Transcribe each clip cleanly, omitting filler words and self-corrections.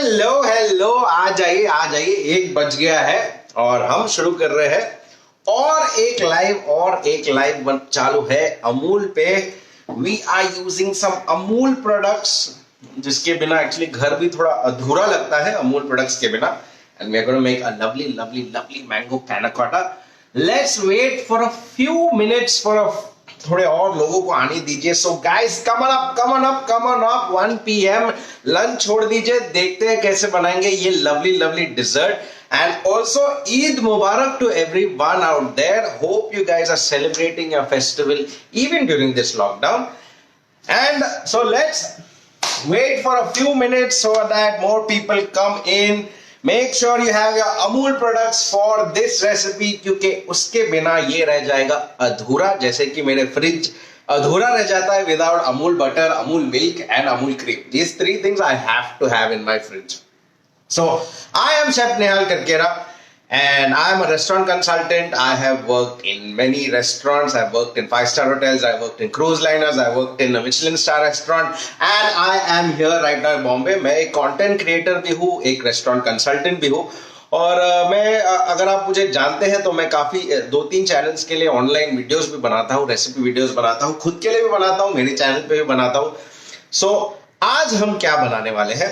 Hello आ जाइए 1 बज गया है और हम शुरू कर रहे हैं और एक लाइव चालू है अमूल पे। We are using some Amul products जिसके बिना एक्चुअली घर भी थोड़ा अधूरा लगता है अमूल प्रोडक्ट्स के बिना। And we are gonna make a lovely mango panna cotta. Let's wait for a few minutes for थोड़े और लोगों को आने दीजिए। So guys come on up 1 PM lunch छोड़ दीजिए, देखते हैं कैसे बनाएंगे ये lovely dessert. And also Eid मुबारक to everyone out there. Hope you guys are celebrating your festival even during this lockdown. And so let's wait for a few minutes so that more people come in. Make sure you have your Amul products for this recipe क्योंकि उसके बिना ये रह जाएगा अधूरा, जैसे कि मेरे फ्रिज अधूरा रह जाता है without Amul butter, Amul milk and Amul cream. These 3 things I have to have in my fridge. So I am Chef Nehal Karkera and I am a restaurant consultant. I have worked in many restaurants. I've worked in 5-star hotels. I've worked in cruise liners. I've worked in a Michelin star restaurant. And I am here right now in Bombay. मैं एक content creator भी हूँ, एक restaurant consultant भी हूँ। और मैं अगर आप मुझे जानते हैं तो मैं काफी 2-3 चैनल्स के लिए ऑनलाइन वीडियोस भी बनाता हूँ, रेसिपी वीडियोस बनाता हूँ, खुद के लिए भी बनाता हूँ, मेरे चैनल पे भी बनाता हूँ। सो आज हम क्या बनाने वाले हैं,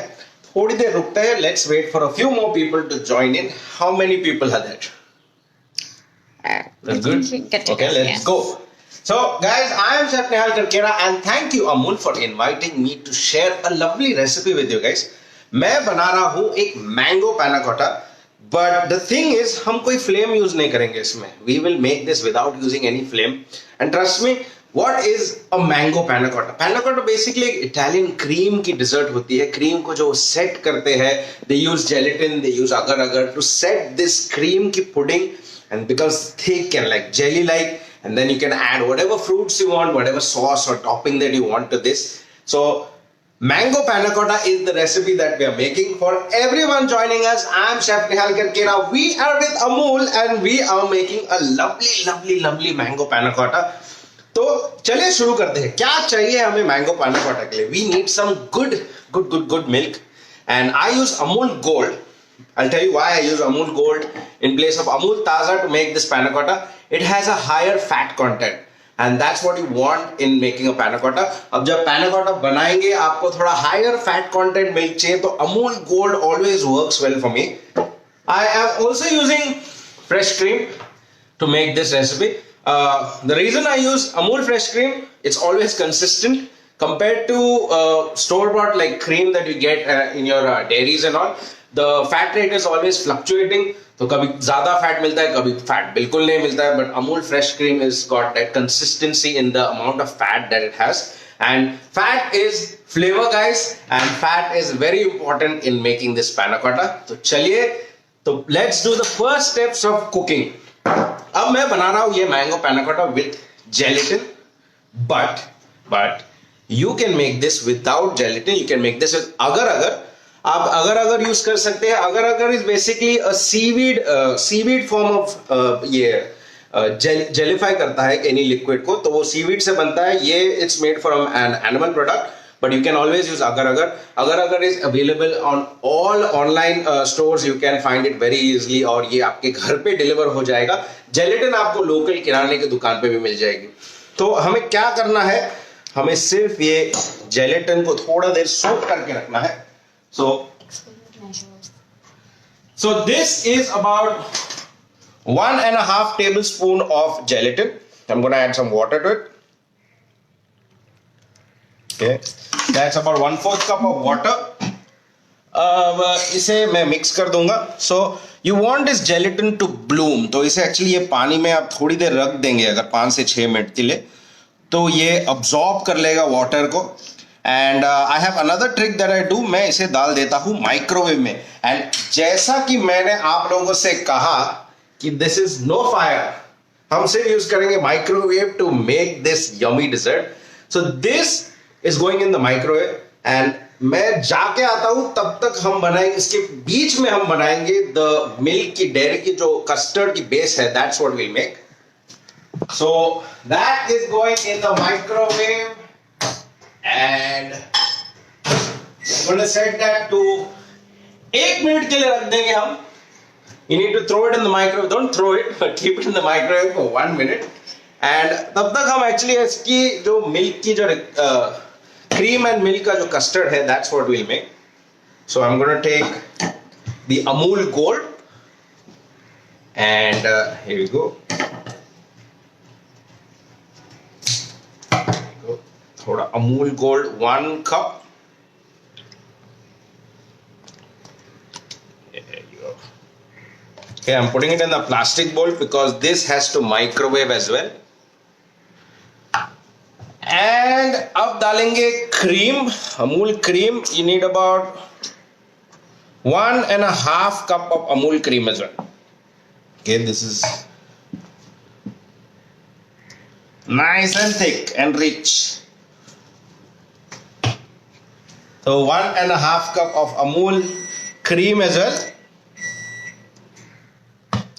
थोड़ी देर रुकते हैं। Let's wait for a few more people to join in. How many people are there? That's good. Okay, let's go. So guys, I am Chef Nehal Karkera and thank you Amul for inviting me to share a lovely recipe with you guys. मैं बना रहा हूँ एक mango panna Kota, but the thing is हम कोई flame use नहीं करेंगे इसमें। We will make this without using any flame and trust me, what is a mango panna cotta? Panna cotta basically एक इटालियन क्रीम की डिजर्ट होती है। Cream को जो सेट करते हैं, they use gelatin, they use agar to set this cream की pudding and becomes thick and like jelly like, and then you can add whatever fruits you want, whatever sauce or topping that you want to this. So mango panna cotta is the recipe that we are making. For everyone joining us, I am Chef Nehal Karkera. We are with Amul and we are making a lovely mango panna cotta. तो चलिए शुरू करते हैं। क्या चाहिए हमें mango panna cotta के लिए? We need some good milk and I use Amul gold. I'll tell you why I use Amul Gold in place of Amul Taza to make this panna cotta. It has a higher fat content and that's what you want in making a panna cotta. अब जब panna cotta बनाएंगे आपको थोड़ा higher fat content milk चाहिए तो Amul Gold always works well for me. I am also using fresh cream to make this recipe. The reason I use Amul fresh cream, it's always consistent compared to store-bought like cream that you get in your dairies and all. The fat rate is always fluctuating. तो कभी ज़्यादा fat मिलता है, कभी fat बिल्कुल नहीं मिलता है. But Amul fresh cream has got that consistency in the amount of fat that it has. And fat is flavor, guys. And fat is very important in making this panna cotta. तो चलिए, तो let's do the first steps of cooking. अब मैं बना रहा हूं ये mango panna cotta with gelatin, but you can make this without gelatin. You can make this with agar आप अगर यूज कर सकते हैं। Agar is basically a seaweed form of ये जेलिफाई करता है एनी लिक्विड को, तो वो सीवीड से बनता है। ये it's made from an animal product, but you can always use agar is available on all online stores. You can find it very easily और ये आपके घर पे डिलीवर हो जाएगा। जेलेटिन आपको लोकल किराने की दुकान पे भी मिल जाएगी। तो हमें क्या करना है, हमें सिर्फ ये जेलेटिन को थोड़ा देर सोक करके रखना है। So this is about 1.5 tablespoon of gelatin. I'm going to add some water to it. Okay, that's about 1/4 cup of water. इसे मैं मिक्स कर दूंगा। So you want this gelatin to bloom. तो इसे एक्चुअली ये पानी में आप थोड़ी देर रख देंगे, अगर 5 से 6 मिनट के लिए, तो ये अब्सॉर्ब कर लेगा वाटर को। And I have another trick that I do, मैं इसे डाल देता हूँ माइक्रोवेव में। एंड जैसा कि मैंने आप लोगों से कहा कि दिस इज नो फायर, हम सिर्फ यूज करेंगे microwave to make this yummy dessert. So this is going in the microwave and मैं जाके आता हूं, तब तक हम बनाएंगे, इसके बीच में हम बनाएंगे द मिल्क की डेयरी की जो कस्टर्ड की बेस है, that's what we'll make. So that is going in the microwave and I'm going to set that to 1 minute के लिए रख देंगे हम. You need to throw it in the microwave. Don't throw it, but keep it in the microwave for 1 minute. And तब तक हम actually इसकी जो milk की जो cream and milk का जो custard है, that's what we'll make. So I'm going to take the Amul Gold, and here we go. थोड़ा Amul Gold, 1 cup. Okay, I'm putting it in the plastic bowl because this has to microwave as well. And अब डालेंगे cream, Amul cream. You need about 1.5 cup of Amul cream as well. Okay, this is nice and thick and rich. So 1.5 cup of Amul cream as well.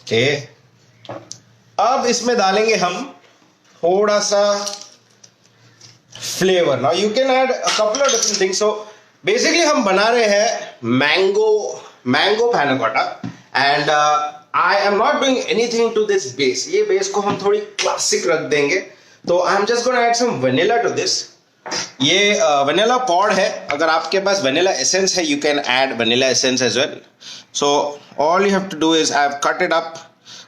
Okay. अब इसमें डालेंगे हम थोड़ा सा flavour. Now you can add a couple of different things. So basically हम बना रहे हैं mango panna cotta, and I am not doing anything to this base. ये base को हम थोड़ी classic रख देंगे. तो I am just going to add some vanilla to this. ये vanilla pod है. अगर आपके पास vanilla essence है, you can add vanilla essence as well. So all you have to do is I have cut it up.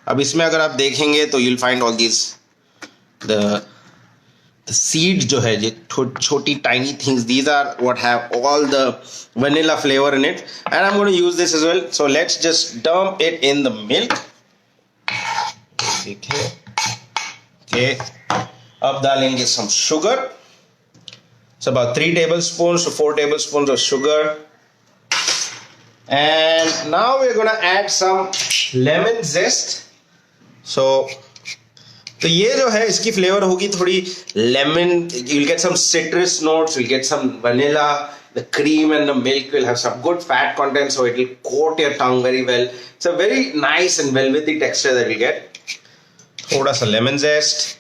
अब इसमें अगर आप देखेंगे तो you'll find all these the seeds जो है, ये छोटी tiny things. These are what have all the vanilla flavor in it, and I'm going to use this as well. So let's just dump it in the milk. Okay. अब डालेंगे some sugar. It's about 3 tablespoons to 4 tablespoons of sugar. And now we're going to add some lemon zest. तो ये जो है इसकी flavour होगी थोड़ी lemon. You'll get some citrus notes, you'll get some vanilla. The cream and the milk will have some good fat content, so it will coat your tongue very well. It's a very nice and velvety texture that you'll get. थोड़ा सा lemon zest.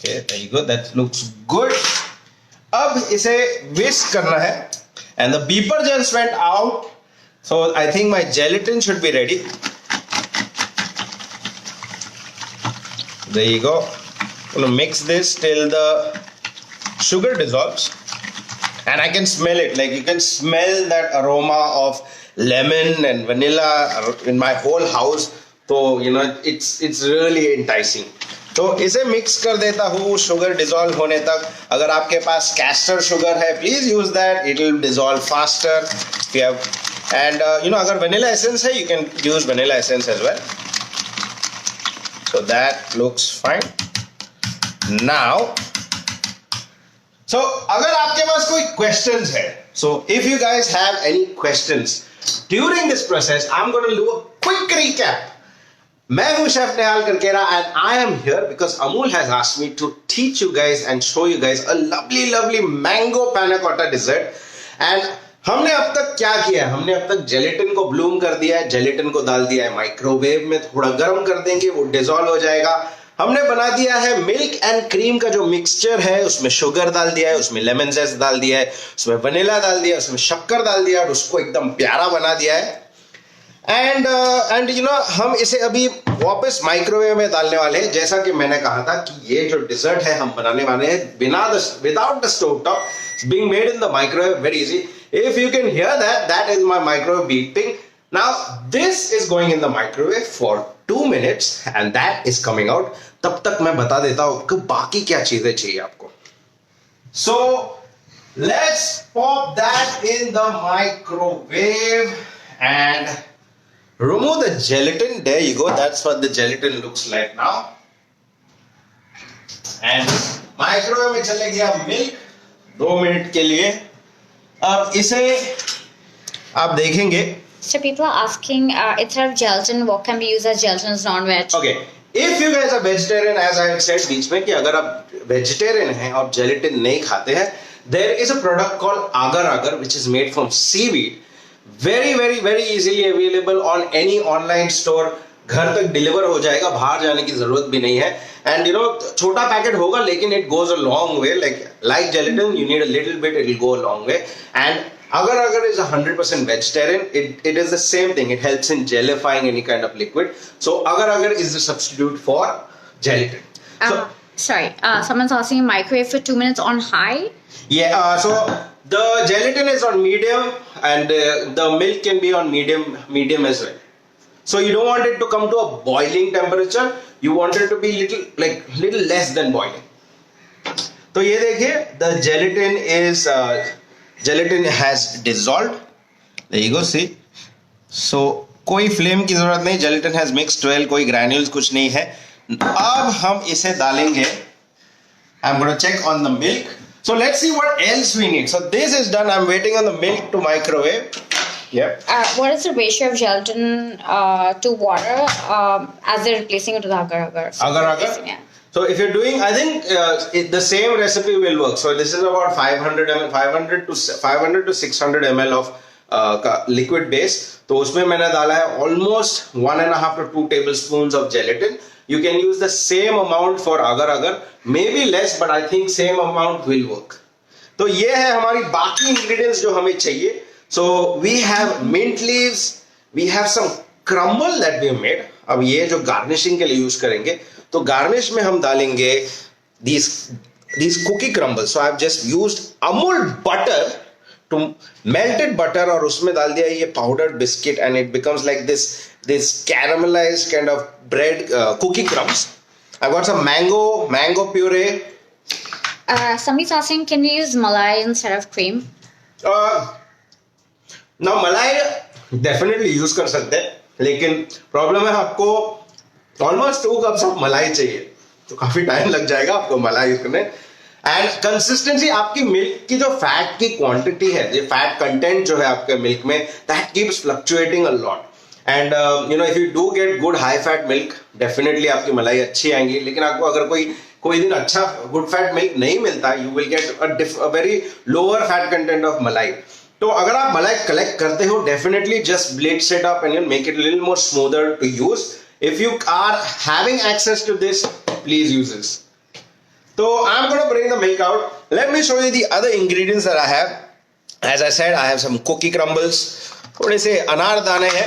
Okay, there you go. That looks good. अब इसे whisk करना है. And the beeper just went out, so I think my gelatin should be ready. There you go. I'm gonna mix this till the sugar dissolves, and I can smell it. Like you can smell that aroma of lemon and vanilla in my whole house. So you know it's really enticing. तो इसे mix कर देता हूँ sugar dissolve होने तक. अगर आपके पास कैस्टर शुगर है, please use that, it will dissolve faster. And अगर वनीला एसेंस है, you can use vanilla essence as well. So that looks fine now. So अगर आपके पास कोई क्वेश्चंस है, so if you guys have any questions during this process, I am going to do a quick recap. मैं हूं chef Nehal Karkera, and I am here because Amul has asked me to teach you guys and show you guys a lovely mango panna cotta dessert. And हमने अब तक क्या किया है? हमने अब तक जेलेटिन को ब्लूम कर दिया है, जेलेटिन को डाल दिया है माइक्रोवेव में, थोड़ा गर्म कर देंगे, वो डिसॉल्व हो जाएगा. हमने बना दिया है मिल्क एंड क्रीम का जो मिक्सचर है, उसमें शुगर डाल दिया है, उसमें लेमन जेस्ट डाल दिया है, उसमें वनीला डाल दिया है, उसमें शक्कर डाल दिया है, और उसको एकदम प्यारा बना दिया है. एंड हम इसे अभी वापस माइक्रोवेव में डालने वाले हैं. जैसा कि मैंने कहा था कि ये जो डिजर्ट है हम बनाने वाले हैं without the stove top, being made in the microwave, very easy. If you can hear that is my microwave beeping. Now this is going in the microwave for 2 minutes and that is coming out. तब तक मैं बता देता हूं कि बाकी क्या चीजें चाहिए आपको. So let's pop that in the microwave and remove the gelatin. There you go. That's what the gelatin looks like now. And microwave में चले गया मिल्क 2 मिनट के लिए. अब इसे आप देखेंगे. So people are asking, instead of gelatin, what can be used as gelatin as non-veg? Okay. If you guys are vegetarian, as I had said बीच में कि अगर आप vegetarian हैं और gelatin नहीं खाते हैं, there is a product called agar agar which is made from seaweed. Very easily available on any online store. घर तक डिलीवर हो जाएगा, बाहर जाने की जरूरत भी नहीं है. एंड यू नो छोटा पैकेट होगा लेकिन it goes a long way. Like gelatin you need a little bit, it will go a long way. And agar is 100% vegetarian, it is the same thing. It helps in gelifying any kind of liquid. So agar is the substitute for gelatin. So Sorry, someone's asking microwave for 2 minutes on high. yeah, so the gelatin is on medium, and the milk can be on medium as well. So you don't want it to come to a boiling temperature. You want it to be little less than boiling. तो ये देखिए, the gelatin has dissolved. There you go, see. So कोई flame की जरूरत नहीं, gelatin has mixed well, कोई granules कुछ नहीं है. अब हम इसे डालेंगे. I'm going to check on the milk. So let's see what else we need. So this is done. I'm waiting on the milk to microwave. Yep. What is the ratio of gelatin to water as they're replacing it with agar-agar? So Agar-agar? Yeah. So if you're doing, I think the same recipe will work. So this is about 500 ml, 500 to 600 ml of liquid base. तो उसमें मैंने डाला है almost 1.5 to 2 tablespoons of gelatin. You can use the same amount for agar-agar, maybe less, but I think same amount will work. तो ये है हमारी बाकी ingredients जो हमें चाहिए. So we have mint leaves, we have some crumble that we have made. अब ये जो garnishing के लिए use करेंगे, तो garnish में हम डालेंगे these cookie crumbles. So I've just used Amul butter to melted butter और उसमें डाल दिया ये powdered biscuit, and it becomes like this caramelized kind of bread cookie crumbs. I've got some mango puree. Somebody's asking, can you use malai instead of cream? Now मलाई definitely use कर सकते हैं, लेकिन प्रॉब्लम है आपको almost 2 cups of मलाई चाहिए, तो काफी टाइम लग जाएगा आपको मलाई करने. एंड कंसिस्टेंसी आपकी मिल्क की जो फैट की क्वांटिटी है, जो फैट कंटेंट जो है आपके मिल्क में, that keeps fluctuating a lot. And you know if you do get good high fat milk, definitely आपकी मलाई अच्छी आएंगी. लेकिन आपको अगर कोई दिन अच्छा गुड फैट मिल्क नहीं मिलता, you will get a very lower fat content of malai. तो अगर आप मलाई कलेक्ट करते हो, definitely just blade set up and make it little more smoother to use. If you are having access to this, please use this. So I'm going to bring the milk out. Let me show you the other ingredients that I have. As I said, I have some cookie crumbles. थोड़े से अनार दाने हैं.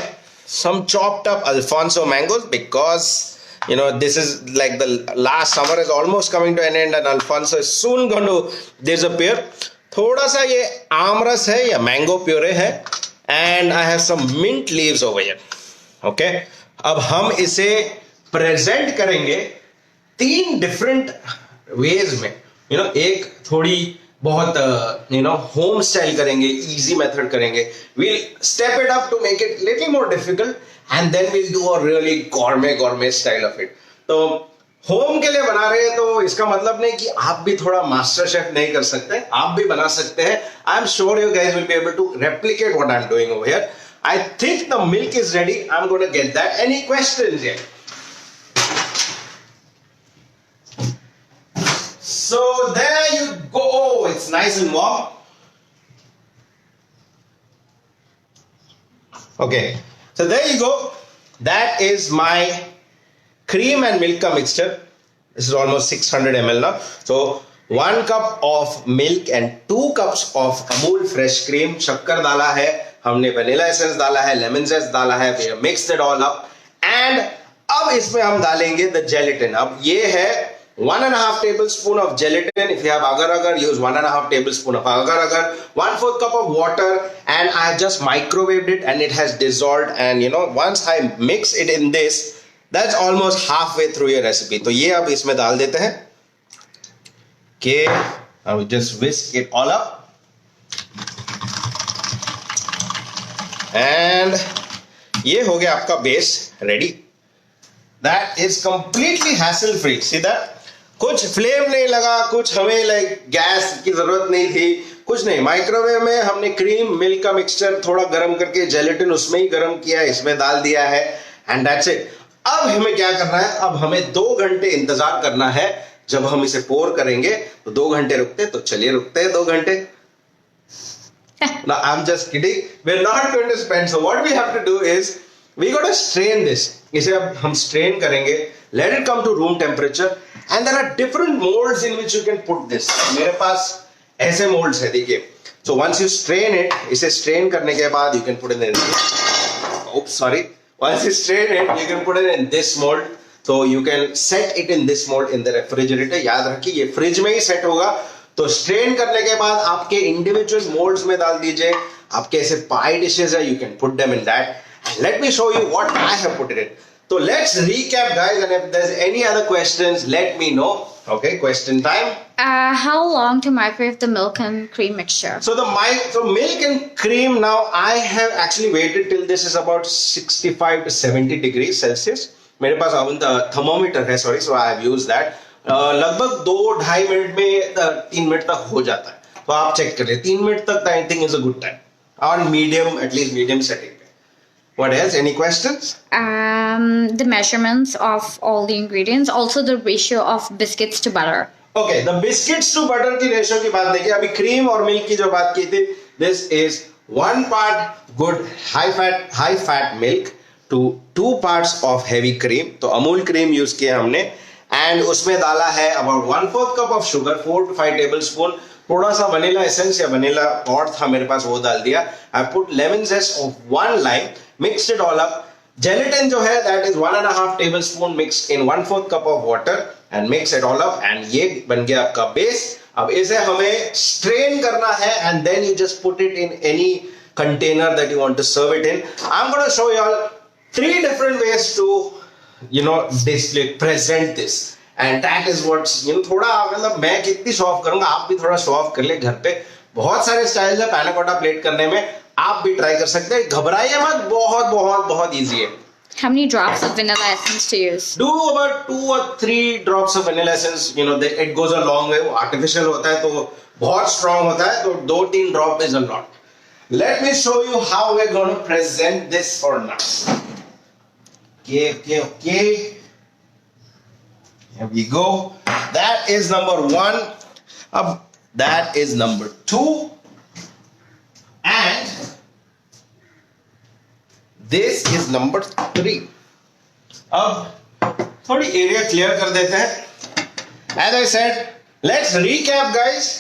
Some chopped up Alfonso mangoes, because you know this is like the last summer is almost coming to an end and Alfonso is soon going to disappear. थोड़ा सा ये आमरस है या मैंगो प्योरे है. And I have some mint leaves over here. Okay. अब हम इसे present करेंगे 3 डिफरेंट वेज में. यू नो एक थोड़ी बहुत यू नो होम स्टाइल करेंगे, इजी मेथड करेंगे. We'll step it up to make it little more difficult, and then we'll do a really gourmet style of it. तो home के लिए बना रहे हैं, तो इसका मतलब नहीं कि आप भी थोड़ा मास्टर शेफ नहीं कर सकते, आप भी बना सकते हैं. I am sure you guys will be able to replicate what I am doing over here. I think the milk is ready. I am going to get that. Any questions here? So there you go. Oh, it's nice and warm. Okay, so there you go. That is my cream and milk ka mixture. This is almost 600 ml now. So 1 cup of milk and 2 cups of Amul fresh cream. शक्कर डाला है हमने, vanilla essence डाला है, lemon zest डाला है. We have mixed it all up. And अब इसमें हम डालेंगे the gelatin. अब ये है 1.5 tablespoon of gelatin. If you have agar-agar, use 1.5 tablespoon of agar-agar. 1/4 cup of water, and I have just microwaved it, and it has dissolved. And you know, once I mix it in this, that's almost halfway through your recipe. तो ये अब इसमें डाल देते हैं. Okay, I will just whisk it all up, and ये हो गया आपका base ready. That is completely hassle free. See that? कुछ फ्लेम नहीं लगा, कुछ हमें लाइक गैस की जरूरत नहीं थी, कुछ नहीं. माइक्रोवेव में हमने क्रीम मिल्क का मिक्सचर थोड़ा गर्म करके जेलेटिन उसमें ही गर्म किया, इसमें डाल दिया है, एंड दैट्स इट. अब हमें क्या करना है? अब हमें 2 घंटे इंतजार करना है. जब हम इसे पोर करेंगे तो 2 घंटे रुकते, तो चलिए रुकते हैं 2 घंटे. Now I'm just kidding. We're not going to spend. So what we have to do is we got to strain this. इसे अब हम स्ट्रेन करेंगे, let it come to room temperature and there are different moulds in which you can put this. मेरे पास ऐसे moulds है, देखिए. So once you strain it, इसे स्ट्रेन करने के बाद you can put in oops sorry once you strain it you can put it in this mold, so you can set it in this mold in the refrigerator. याद रखिए ये fridge में ही set होगा. तो strain करने के बाद आपके इंडिविजुअल मोल्ड्स में डाल दीजिए. आपके ऐसे पाई डिशेस है, you can put them in that. Let me show you what I have put it. So let's recap, guys, and if there's any other questions, let me know. Okay, question time. How long to microwave the milk and cream mixture? So milk and cream, now I have actually waited till this is about 65 to 70 degrees Celsius. मेरे पास oven thermometer है, sorry, so I have used that. लगभग 2-2.5 minute में 3 minute तक हो जाता है. तो आप चेक करिए, 3 मिनट तक I think is a good time. On medium, at least medium setting. What else? Any questions? The measurements of all the ingredients, also the ratio of biscuits to butter. Okay, the biscuits to butter की ratio की बात देखिए. अभी cream और milk की जो बात की थी, this is 1 part good high fat milk to 2 parts of heavy cream. तो अमूल क्रीम यूज किया हमने एंड उसमें डाला है about 1/4 cup of sugar, 4 to 5 tablespoon. थोड़ा सा वनीला एसेंस या वनीला पॉट था मेरे पास, वो डाल दिया. I put lemon zest of 1 lime, mixed it all up. Gelatin जो है that is 1.5 tablespoon mixed in 1/4 cup of water and mix it all up and ये बन गया आपका बेस. अब इसे हमें स्ट्रेन करना है and then you just put it in any container that you want to serve it in. I'm going to show you all 3 different ways to display, present this. And that is what थोड़ा मतलब मैं कितनी show off करूंगा, आप भी थोड़ा show off कर ले घर पे. बहुत सारे स्टाइल्स है पैना कोटा प्लेट करने में, आप भी ट्राई कर सकते हैं. घबराइए मत, बहुत बहुत बहुत इजी है. How many drops of vanilla essence to use? Do about 2 or 3 drops of vanilla essence. It goes a long way. वो artificial होता है तो बहुत strong होता है, तो 2-3 drop is a lot. Let me show you how we're going to present this for now. Okay. Here we go. That is number 1. That is number 2. And this is number 3. अब थोड़ी area clear कर देते हैं. As I said, let's recap, guys.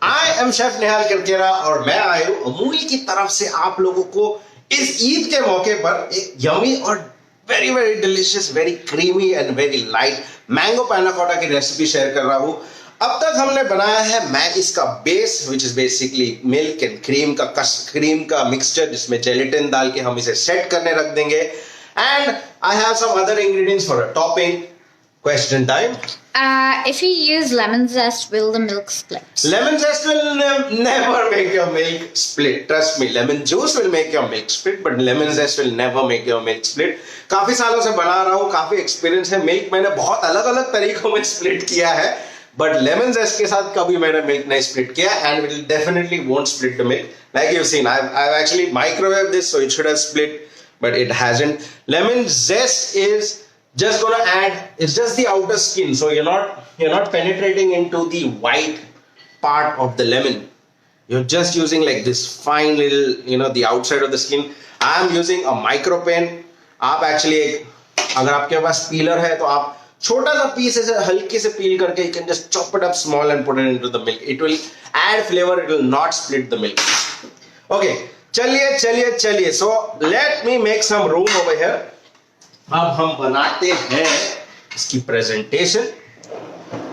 I am Chef Nehal Karkera और मैं आया हूँ अमूल की तरफ से आप लोगों को इस ईद के मौके पर एक यमी और very very delicious, very creamy and very light mango panna Kota की रेसिपी शेयर कर रहा हूँ. अब तक हमने बनाया है मैगीज का base, which is basically milk and cream का मिक्सचर जिसमें जेलेटिन डाल के हम इसे सेट करने रख देंगे. And I have some other ingredients for a topping. Question time. If you use lemon zest, will the milk split? Lemon zest will never make your milk split. Trust me, lemon juice will make your milk split, but lemon zest will never make your milk split. काफी सालों से बना रहा हूँ, काफी experience है. Milk मैंने बहुत अलग अलग तरीकों में स्प्लिट किया है, बट लेमन जेस्ट के साथ कभी मैंने मिल्क नहीं स्प्लिट किया. And will definitely won't split the milk. Like you seen, I've actually microwaved this, so it should have split, but it hasn't. Lemon zest is just gonna add, it's just the outer skin, so you're not penetrating into the white part of the lemon. You're just using like this fine little, the outside of the skin. I am using a micro pen. आप actually अगर आपके पास pillar है तो आप छोटा सा piece ऐसे हल्के से पील करके you can just chop it up small and put it into the milk. It will add flavor, it will not split the milk. Okay, चलिए. So let me make some room over here. अब हम बनाते हैं इसकी presentation.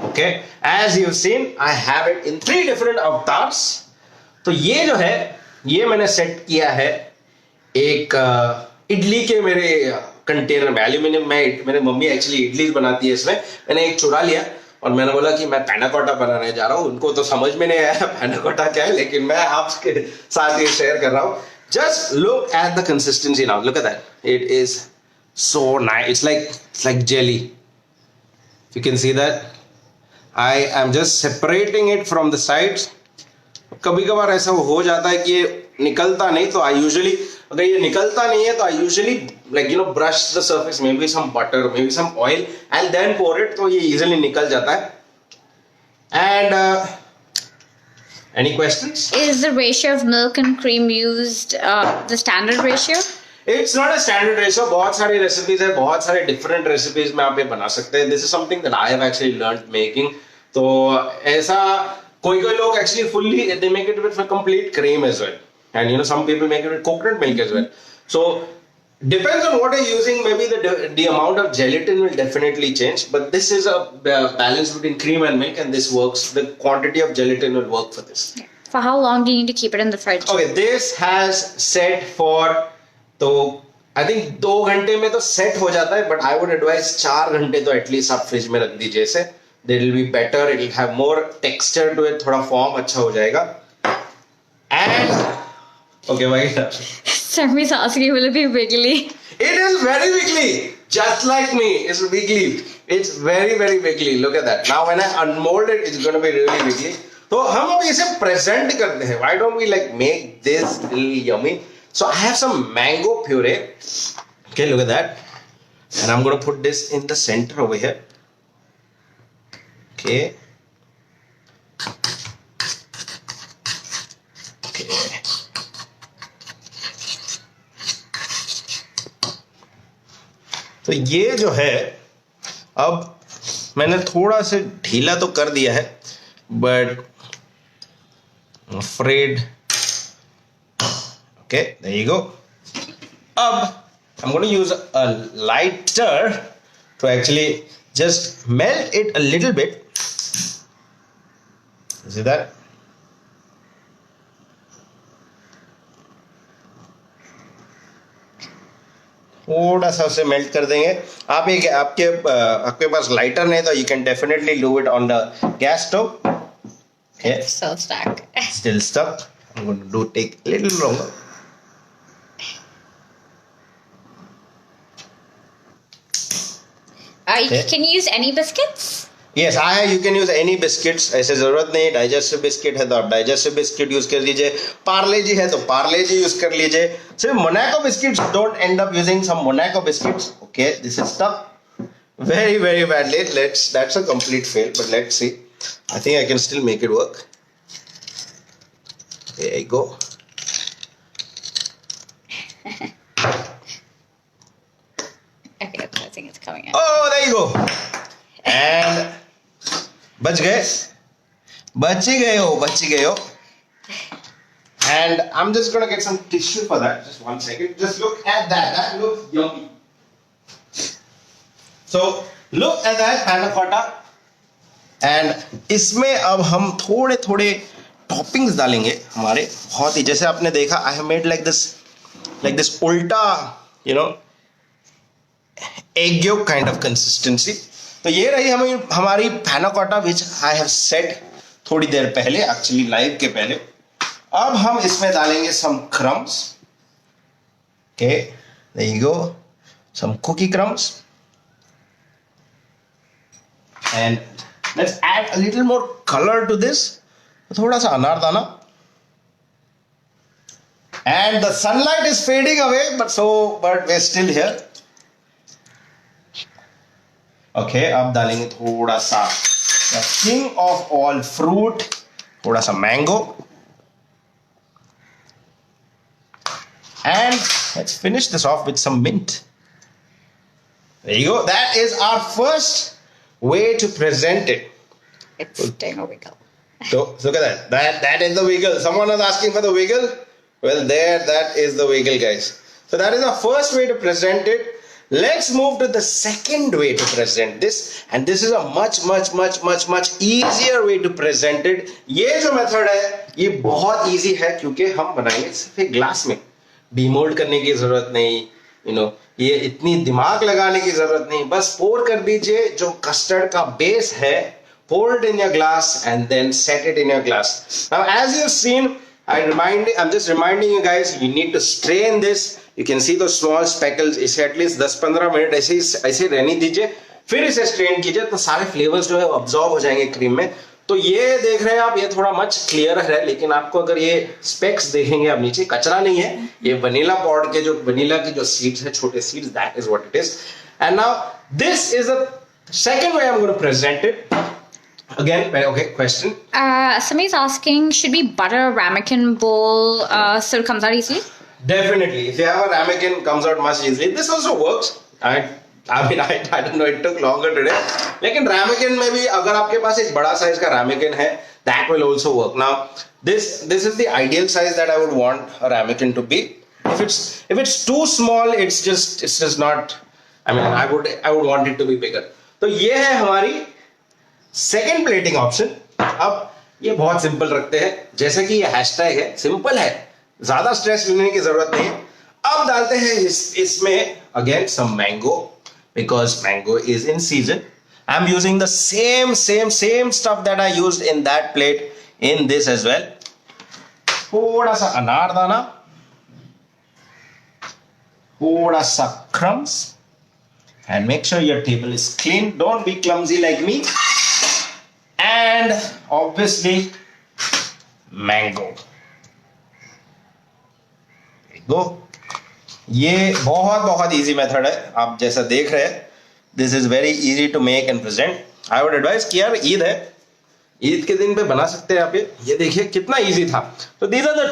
Okay, as you've seen, I have it in 3 different avatars. तो ये जो है, ये मैंने सेट किया है एक इडली के मेरे कंटेनर में, एल्यूमिनियम में. मेरे मम्मी एक्चुअली इडली बनाती है इसमें. मैंने एक चुरा लिया और मैंने बोला कि मैं पैना कोटा बनाने जा रहा हूँ. उनको तो समझ में नहीं आया पैना कोटा क्या है, लेकिन मैं आपके साथ ये शेयर कर रहा हूँ. Just look at the consistency now. Look at that. It is so nice. It's like jelly. You can see that. I am just separating it from the sides. कभी कभार ऐसा हो जाता है कि ये निकलता नहीं, तो आई यूजुअली, अगर ये निकलता नहीं है तो I usually brush the surface, maybe some butter, maybe some oil and then pour it, तो ये इजीली निकल जाता है. And any questions? Is the ratio of milk and cream used the standard ratio? It's not a standard ratio. बहुत सारी recipes है, बहुत सारे different recipes में आप ये बना सकते हैं. This is something that I have actually learned making. तो ऐसा कोई लोग actually fully they make it with a complete cream as well, and you know some people make it with coconut milk as well. So depends on what you're using. Maybe the amount of gelatin will definitely change, but this is a balance between cream and milk, and this works. The quantity of gelatin will work for this. For how long do you need to keep it in the fridge? Okay, this has set for, तो I think 2 घंटे में तो set हो जाता है, but I would advise 4 घंटे तो at least आप फ्रिज में रख दीजिए इसे. It will be better. It will have more texture to it. थोड़ा फॉर्म अच्छा हो जाएगा. And okay, भाई. Sarmi's asking, will it be wiggly? It is very wiggly, just like me. It's wiggly. It's very very wiggly. Look at that. Now when I unmold it, it's going to be really wiggly. तो हम अब इसे present करते हैं. Why don't we like make this really yummy? So I have some mango puree. Okay, look at that. And I'm going to put this in the center over here. Okay. Okay. तो ये जो है, अब मैंने थोड़ा से ढीला तो कर दिया है, but I'm afraid. Okay, there you go. अब I'm going to use a lighter to actually just melt it a little bit. See that? थोड़ा सा उसे मेल्ट कर देंगे. आप एक आपके पास लाइटर नहीं तो you can definitely do it on the gas stove. Okay. Still stuck. Still stuck. I'm going to take a little longer. Okay. Can you use any biscuits? Yes, you can use any biscuits. ऐसे जरूरत नहीं. Digestive biscuit है तो आप digestive biscuit use कर लीजिए. पार्ले जी है तो पार्ले जी यूज कर लीजिए. सिर्फ Monaco biscuits, don't end up using some Monaco biscuits. Okay, this is stuck very very badly. That's a complete fail, but let's see. I think I can still make it work. There you go. Okay, I think it's coming out. Oh, there you go. And बच गए हो. And I'm just gonna get some tissue for that. Just 1 second. Just look at that. That looks yummy. So look at that panna cotta. And इसमें अब हम थोड़े toppings डालेंगे हमारे. बहुत ही जैसे आपने देखा, I have made like this उल्टा, you know, egg yolk kind of consistency. तो ये रही हमारी पैना कोटा विच आई हैव सेट थोड़ी देर पहले, एक्चुअली लाइव के पहले. अब हम इसमें डालेंगे some crumbs. Okay, there you go, some cookie crumbs. And let's add a little more colour to this. थोड़ा सा अनारदाना. And the sunlight is fading away, but we are still here. Okay, अब डालेंगे थोड़ा सा the king of all fruit, थोड़ा सा mango. And let's finish this off with some mint. There you go. That is our first way to present it. It's doing a wiggle. So look at that. That is the wiggle. Someone was asking for the wiggle. Well, that is the wiggle, guys. So that is the first way to present it. Let's move to the second way to present this, and this is a much easier way to present it. ये जो method है ये बहुत easy है क्योंकि हम बनाएंगे सिर्फ एक ग्लास में. डीमोल्ड करने की जरूरत नहीं, you know, ये इतनी दिमाग लगाने की जरूरत नहीं. बस पोर कर दीजिए जो कस्टर्ड का बेस है, pour it in your glass and then set it in your glass. Now, as you've seen, I'm just reminding you guys, you need to strain this. You can see those small speckles. इसे at least 10-15 minute ऐसे रहने दीजिए, फिर इसे strain कीजिए तो सारे flavours जो है अब्सॉर्ब हो जाएंगे क्रीम में. तो ये देख रहे हैं आप, ये थोड़ा मच क्लियर है, लेकिन आपको अगर ये स्पेक्स देखेंगे आप नीचे, कचरा नहीं है, ये वनीला पॉड के जो वनीला की जो सीड्स है, छोटे seeds, that is what it is. And now this is the second way I am going to present it. Again, okay, question. Somebody's asking, should we butter a ramekin bowl so it comes out easily? Definitely, if you have a ramekin, comes out much easily. This also works. I don't know, it took longer today. लेकिन ramekin में भी अगर आपके पास एक बड़ा size का ramekin है, that will also work. Now, this is the ideal size that I would want a ramekin to be. If it's too small, it's just not. I mean, I would want it to be bigger. तो ये है हमारी second plating option. अब ये बहुत simple रखते हैं, जैसे कि ये हैशटैग है, सिंपल है, ज्यादा स्ट्रेस लेने की जरूरत नहीं है. अब डालते हैं इसमें again some mango, because mango is in season. I am using the same stuff that I used in that plate in this as well. थोड़ा सा अनारदाना, थोड़ा सा crumbs, and make sure your table is clean. Don't be clumsy like me. And obviously mango. There you go. ये बहुत easy method है. आप जैसा देख रहे हैं, this is very easy to make and present. I would advise कि यार ईद है, ईद के दिन पे बना सकते हैं आप ये देखिए कितना easy था. So these are the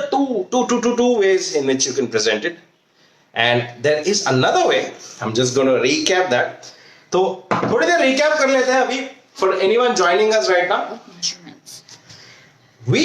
two ways in which you can present it. And there is another way. I'm just going to recap that. तो थोड़ी देर recap कर लेते हैं अभी. For anyone joining us right now, we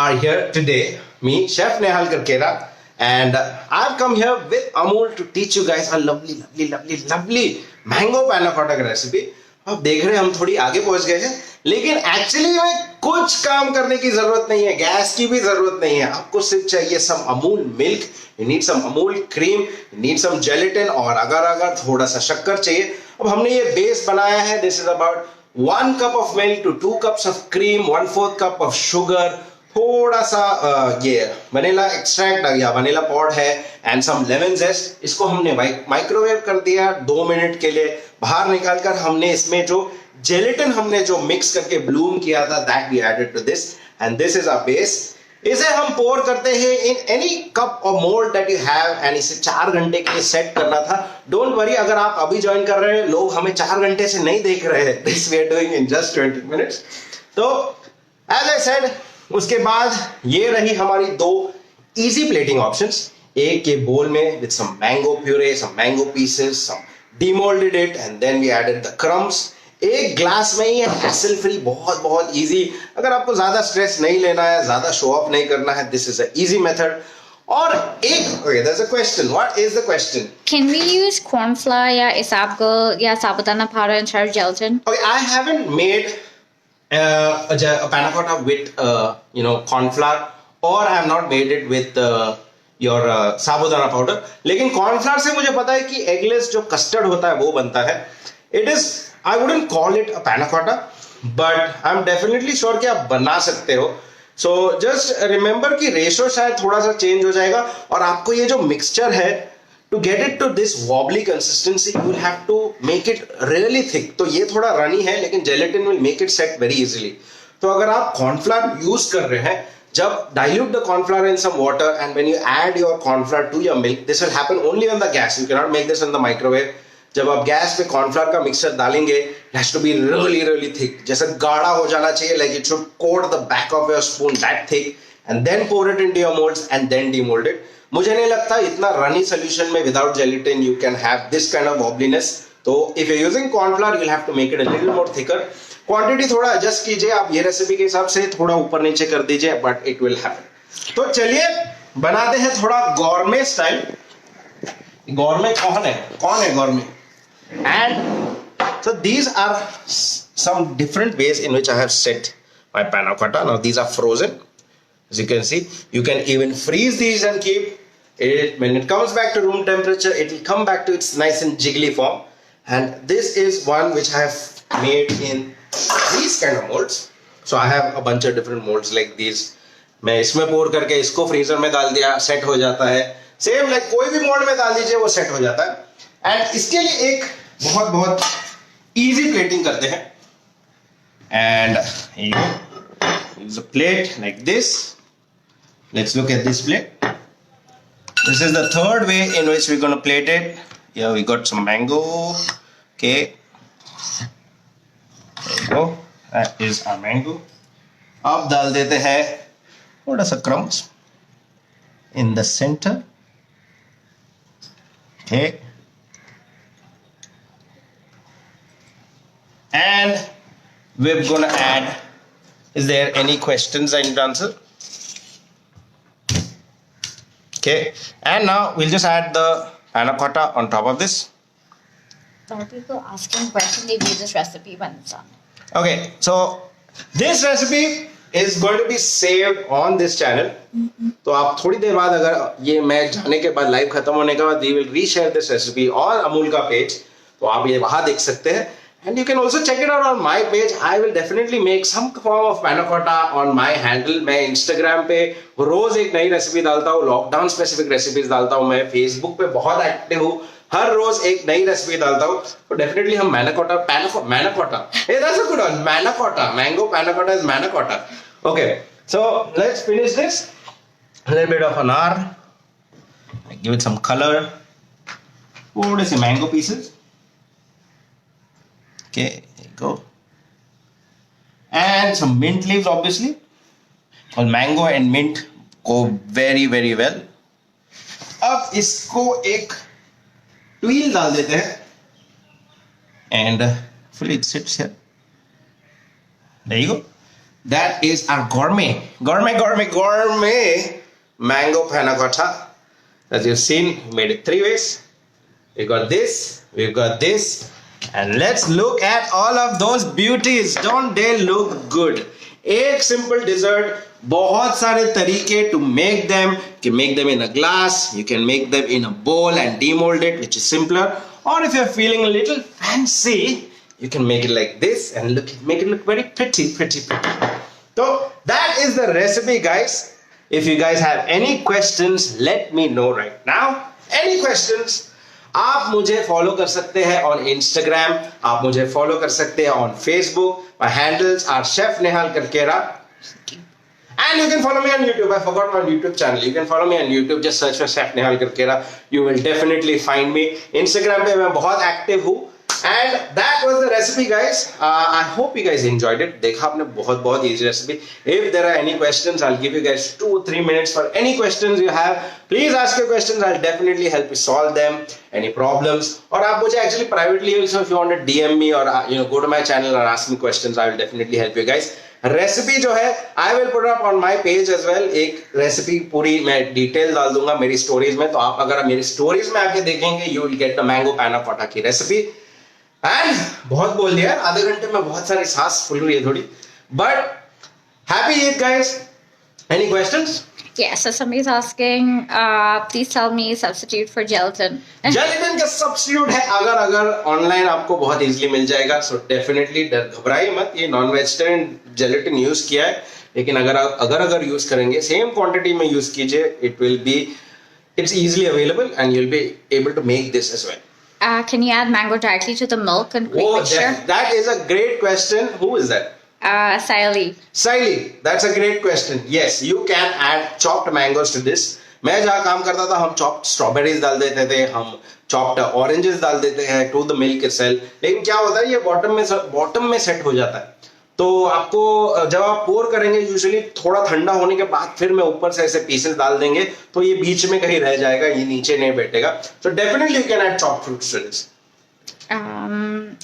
are here today, me, Chef Nehal Karkera, and I've come here with Amul to teach you guys a lovely mango panna cotta recipe. अब देख रहे हैं हम थोड़ी आगे पहुंच गए हैं, लेकिन एक्चुअली में कुछ काम करने की जरूरत नहीं है, गैस की भी जरूरत नहीं है. आपको सिर्फ चाहिए some Amul milk, you need some Amul cream, you need some gelatin, और अगर थोड़ा सा शक्कर चाहिए. अब हमने ये बेस बनाया है. This is about 1 cup of milk to 2 cups of cream, 1/4 cup of sugar, थोड़ा सा ये वनीला एक्सट्रैक्ट या वनीला पॉड है, एंड सम लेमन जेस्ट. इसको हमने माइक्रोवेव कर दिया 2 मिनट के लिए. बाहर निकालकर हमने इसमें जो जेलेटिन हमने जो मिक्स करके ब्लूम किया था, that we added to this, and this is our base. इसे हम पोर करते हैं इन एनी कप और mould that you have, and इसे 4 घंटे के लिए सेट करना था. डोंट वरी, अगर आप अभी ज्वाइन कर रहे हैं, लोग हमें 4 घंटे से नहीं देख रहे हैं. This we are doing in just 20 minutes. तो एज आई सेड, उसके बाद ये रही हमारी 2 इजी प्लेटिंग ऑप्शंस. एक ये बोल में with some mango puree, some mango pieces, some demolded it, and then we added the crumbs. एक ग्लास में ही है, हैसल फ्री, बहुत इजी. अगर आपको ज्यादा स्ट्रेस नहीं लेना है, ज्यादा शो ऑफ नहीं करना है, this is a easy method. और एक okay, there's a question. What is the question? Can we use corn flour या isabgol या sabudana powder instead of gelatin? Okay, I haven't made a panna cotta with corn flour, or I have not made it with your sabudana powder. लेकिन cornflour से मुझे पता है कि eggless जो custard होता है वो बनता है. It is, I wouldn't call it a panna cotta, but I am definitely sure कि आप बना सकते हो. सो जस्ट रिमेंबर कि रेशो शायद थोड़ा सा चेंज हो जाएगा, और आपको ये जो मिक्सचर है, to get it to this wobbly consistency, you will have to make it really thick. तो ये थोड़ा रनी है, लेकिन gelatin will make it set very easily. तो अगर आप कॉर्नफ्लावर यूज कर रहे हैं, जब dilute the corn flour in some water, and when you add your corn flour to your milk, this will happen only on the gas. You cannot make this in the microwave. जब आप gas पे cornflour का mixture डालेंगे, it has to be really thick. जैसे गाढ़ा हो जाना चाहिए, like it should coat the back of your spoon that thick, and then pour it into your molds and then demold it. मुझे नहीं लगता इतना runny solution में without gelatin you can have this kind of wobbliness. तो if you're using corn flour, you'll have to make it a little more thicker. Quantity थोड़ा adjust कीजिए आप ये रेसिपी के हिसाब से, थोड़ा ऊपर नीचे कर दीजिए, बट इट विल हैपन. तो चलिए बनाते हैं थोड़ा गॉर्मे स्टाइल. गॉर्मे कौन है gourmet? And so these are some different ways in which I have set my panna cotta. Now these are frozen. as you can see, you can even freeze these and keep it. When it comes back to room temperature, it will come back to its nice and jiggly form. And this is one which I have made in these kind of molds. So I have a bunch of different molds like these. मैं इसमें पोर करके इसको freezer में डाल दिया, set हो जाता है. सेम लाइक कोई भी मोल्ड में डाल दीजिए, वो सेट हो जाता है. एंड इसके लिए एक बहुत इजी प्लेटिंग करते हैं. And use a plate like this. Let's look at this plate. This is the third way in which we're going to plate it. Here we got some mango. Okay. There you go. That is our mango. अब डाल देते हैं थोड़ा सा crumbs in the center. Okay. And we're gonna add, is there any questions I need to answer? Okay, and now we'll just add the panna cotta on top of this. A lot of people asking questions, they view this recipe when it's done. Okay, so this recipe is going to be saved on this channel. तो आप थोड़ी देर बाद अगर ये मैं जाने के बाद लाइव खत्म होने के बाद we will reshare this recipe on Amul का पेज, तो आप ये वहां देख सकते हैं. And you can also check it out on my page. I will definitely make some form of panna cotta on my handle. मैं Instagram पे रोज एक नई रेसिपी डालता हूँ, लॉकडाउन स्पेसिफिक रेसिपीज डालता हूँ. मैं Facebook पे बहुत एक्टिव हूँ, हर रोज एक नई रेसिपी डालता हूँ. तो डेफिनेटली हम मैना Kota hey, that's a good one. Manna cotta, mango panna cotta is manna cotta. Okay, so let's finish this. A little bit of anar, give it some color. What is the mango pieces? Okay, there you go. And some mint leaves, obviously. Well, mango and mint go very very well. अब इसको एक ट्वील डाल देते हैं. And hopefully it sits here. There you go. That is our gourmet mango panna cotta. As you've seen, we made it 3 ways. We got this, we've got this, and let's look at all of those beauties. Don't they look good? एक simple dessert, बहुत सारे तरीके to make them. You can make them in a glass, you can make them in a bowl and demold it, which is simpler. Or if you're feeling a little fancy, you can make it like this and make it look very pretty. So that is the recipe, guys. If you guys have any questions, let me know right now. Any questions? आप मुझे follow कर सकते हैं on Instagram, आप मुझे follow कर सकते हैं on Facebook. My handles are Chef Nehal Karkera. And you can follow me on YouTube. I forgot my YouTube channel. You can follow me on YouTube. Just search for Chef Nehal Karkera. You will definitely find me. Instagram पे मैं बहुत active हूँ. And that was the recipe, guys. I hope you guys enjoyed it. देखा आपने बहुत easy recipe. If there are any questions, I'll give you guys 2 or 3 minutes for any questions you have. Please ask your questions. I'll definitely help you solve them. Any problems? और आप मुझे actually privately also, if you want to DM me or go to my channel and ask me questions, I will definitely help you guys. Recipe जो है I will put up on my page as well. एक recipe पूरी मैं detail डाल दूंगा मेरी stories में, तो आप अगर मेरी स्टोरीज में आके देखेंगे, you will get the mango panna cotta की रेसिपी. एंड बहुत बोल दिया, आधे घंटे में बहुत सारी सांस फूल रही है थोड़ी, but happy eat guys. Any questions? Yes, so somebody's asking, please tell me substitute for gelatin. Gelatin का सब्स्टिट्यूट है अगर ऑनलाइन आपको बहुत इजीली मिल जाएगा. सो डेफिनेटली घबराइए मत, ये नॉन वेजिटेरियन जेलेटिन यूज किया है, लेकिन अगर यूज करेंगे सेम क्वांटिटी में यूज कीजिए, it's easily available and you'll be able to make this as well. Can you add mango directly to the milk and cream mixture? That is a great question. Who is that? Saili, that's a great question. Yes, you can add chopped mangoes to this. मैं जहाँ काम करता था, हम chopped strawberries डाल देते थे, हम chopped oranges डाल देते हैं to the milk itself. लेकिन क्या होता है, ये bottom में set हो जाता है. तो आपको जब आप पोर करेंगे, यूजुअली थोड़ा ठंडा होने के बाद फिर मैं ऊपर से ऐसे पीसेस डाल देंगे, तो ये बीच में कहीं रह जाएगा, ये नीचे नहीं बैठेगा. So definitely you can add chopped fruits to this.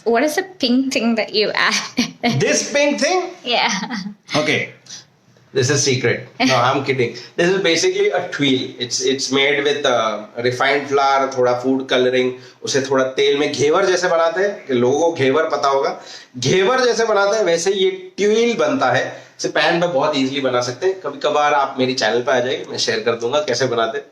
What is the pink thing that you add? This pink thing? Yeah. Okay. This is secret. No, I'm kidding. This is basically a tuile. It's made with refined flour, थोड़ा food coloring. उसे थोड़ा तेल में घेवर जैसे बनाते हैं, कि लोगों को घेवर पता होगा. घेवर जैसे बनाते हैं, वैसे ये tuile बनता है. इसे पैन पे बहुत इजीली बना सकते हैं. कभी कभार आप मेरी चैनल पे आ जाइए, मैं शेयर कर दूंगा कैसे बनाते हैं.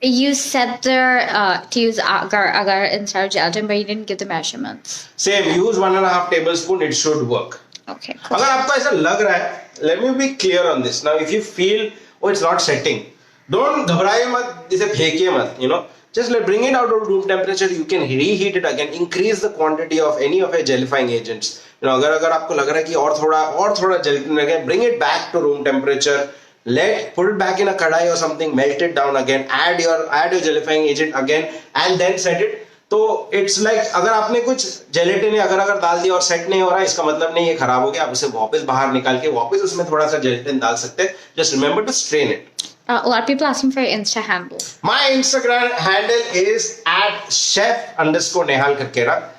You said there to use agar instead of gelatin, but you didn't give the measurements. Same. Use 1.5 tablespoon. It should work. Okay. Cool. अगर आपको ऐसा लग रहा है, let me be clear on this. Now, if you feel, oh, it's not setting, don't घबराइए मत, इसे फेंकिए मत, just bring it out of room temperature. You can reheat it again, increase the quantity of any of your gelifying agents. अगर आपको लग रहा है कि और थोड़ा gelatin लगे, bring it back to room temperature. Put it back in a kadai or something, melt it down again, add your gelifying agent again, and then set it. तो इट्स लाइक अगर आपने कुछ जेलेटिन अगर डाल दिया और set नहीं हो रहा है, इसका मतलब नहीं ये खराब हो गया. आप उसे वापस बाहर निकाल के वापस उसमें थोड़ा सा जेलेटिन डाल सकते हैं. Just remember to strain it. A lot of people asking for your Insta handle. My Instagram handle is at chef_Nehal Karkera.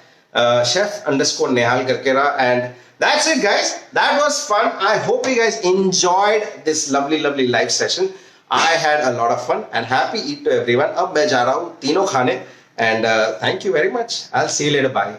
Chef_Nehal Karkera. And that's it, guys. That was fun. I hope you guys enjoyed this lovely live session. I had a lot of fun and happy Eid to everyone. Ab main ja raha hu teenon khane. And thank you very much. I'll see you later. Bye.